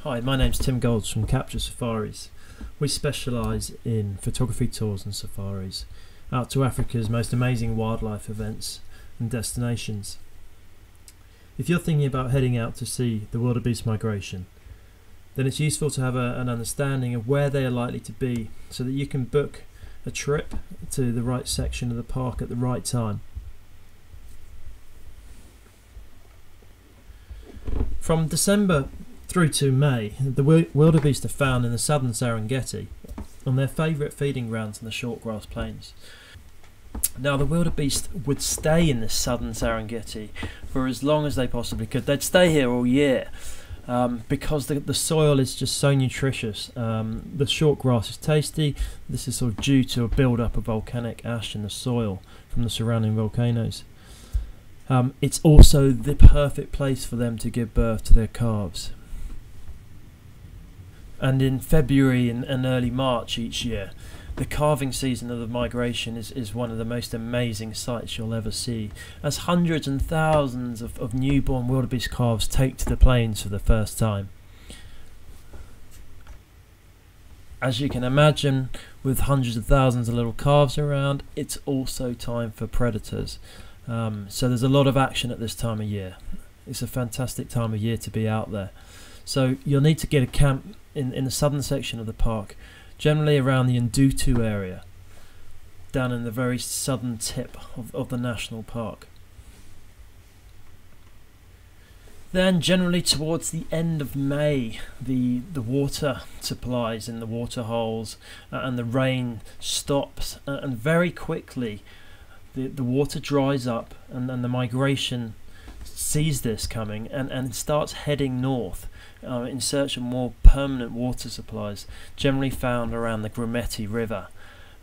Hi, my name's Tim Golds from Capture Safaris. We specialise in photography tours and safaris out to Africa's most amazing wildlife events and destinations. If you're thinking about heading out to see the wildebeest migration, then it's useful to have an understanding of where they are likely to be so that you can book a trip to the right section of the park at the right time. From December through to May, the wildebeest are found in the southern Serengeti on their favourite feeding grounds in the short grass plains. Now, the wildebeest would stay in the southern Serengeti for as long as they possibly could. They'd stay here all year because the soil is just so nutritious. The short grass is tasty. This is sort of due to a build-up of volcanic ash in the soil from the surrounding volcanoes. It's also the perfect place for them to give birth to their calves. And in February and early March each year, the calving season of the migration is one of the most amazing sights you'll ever see, as hundreds and thousands of newborn wildebeest calves take to the plains for the first time. As you can imagine, with hundreds of thousands of little calves around, it's also time for predators. So there's a lot of action at this time of year. It's a fantastic time of year to be out there. So you'll need to get a camp in the southern section of the park, generally around the Ndutu area, down in the very southern tip of the national park. Then generally towards the end of May, the water supplies in the water holes and the rain stops, and very quickly the water dries up and the migration sees this coming and starts heading north in search of more permanent water supplies, generally found around the Grumeti River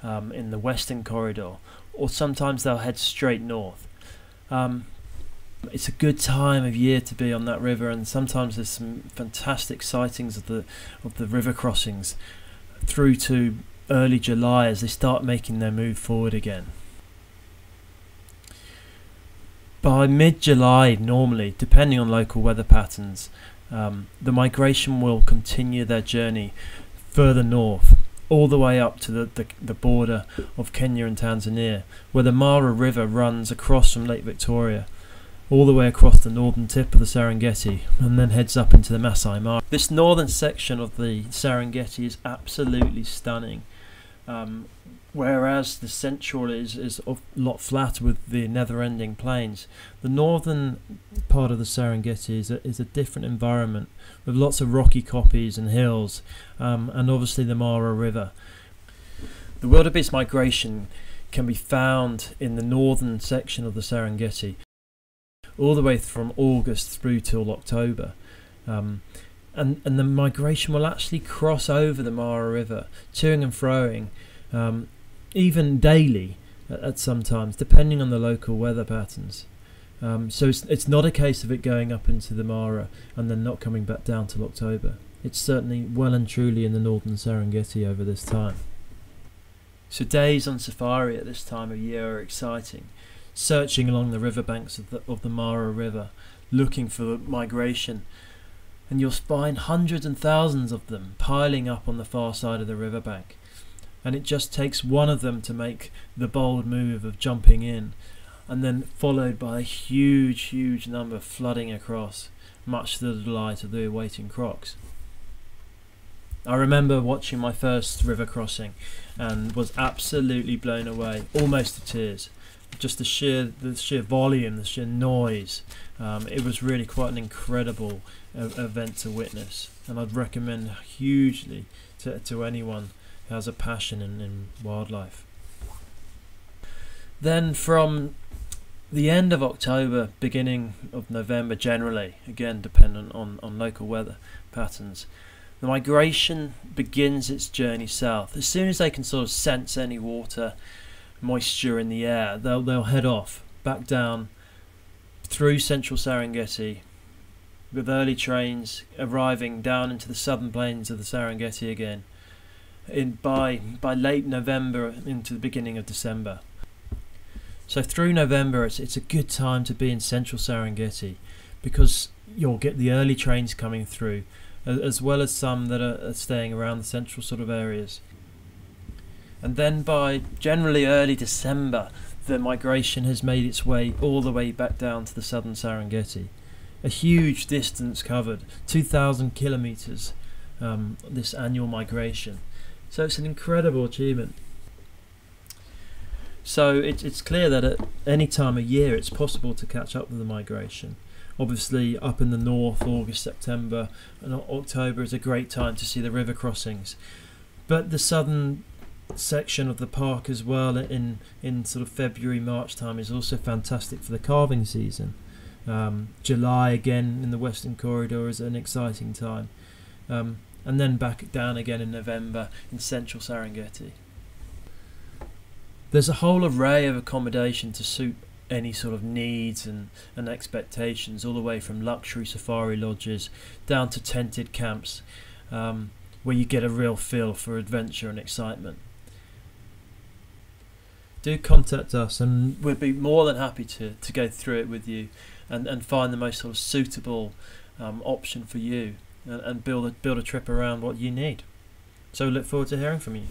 in the western corridor, or sometimes they'll head straight north. It's a good time of year to be on that river, and sometimes there's some fantastic sightings of the river crossings through to early July as they start making their move forward again. By mid-July, normally, depending on local weather patterns, the migration will continue their journey further north, all the way up to the border of Kenya and Tanzania, where the Mara River runs across from Lake Victoria, all the way across the northern tip of the Serengeti, and then heads up into the Masai Mara. This northern section of the Serengeti is absolutely stunning. Whereas the central is a lot flatter with the never-ending plains. The northern part of the Serengeti is a different environment with lots of rocky kopjes and hills, and obviously the Mara River. The wildebeest migration can be found in the northern section of the Serengeti all the way from August through till October. And the migration will actually cross over the Mara River, toing and froing, even daily at some times, depending on the local weather patterns. So it's not a case of it going up into the Mara and then not coming back down till October. It's certainly well and truly in the northern Serengeti over this time. So days on safari at this time of year are exciting, searching along the riverbanks of the Mara River, looking for migration, and you'll find hundreds and thousands of them piling up on the far side of the riverbank. And it just takes one of them to make the bold move of jumping in, and then followed by a huge number flooding across, much to the delight of the awaiting crocs. I remember watching my first river crossing and was absolutely blown away, almost to tears. Just the sheer volume, the sheer noise. It was really quite an incredible event to witness, and I'd recommend hugely to anyone who has a passion in wildlife. Then from the end of October, beginning of November generally, again dependent on local weather patterns, the migration begins its journey south. As soon as they can sort of sense any water, moisture in the air, they'll head off, back down through central Serengeti, with early trains arriving down into the southern plains of the Serengeti again by late November into the beginning of December. So through November it's a good time to be in central Serengeti, because you'll get the early trains coming through, as well as some that are staying around the central sort of areas. And then by generally early December, the migration has made its way all the way back down to the southern Serengeti. A huge distance covered, 2,000 kilometres, this annual migration. So it's an incredible achievement. So it's clear that at any time of year it's possible to catch up with the migration. Obviously up in the north, August, September and October is a great time to see the river crossings. But the southern section of the park as well in sort of February, March time is also fantastic for the calving season. July again in the Western Corridor is an exciting time. And then back down again in November in central Serengeti. There's a whole array of accommodation to suit any sort of needs and expectations, all the way from luxury safari lodges down to tented camps, where you get a real feel for adventure and excitement. Do contact us and we'd be more than happy to go through it with you and find the most sort of suitable option for you and build a trip around what you need. So look forward to hearing from you.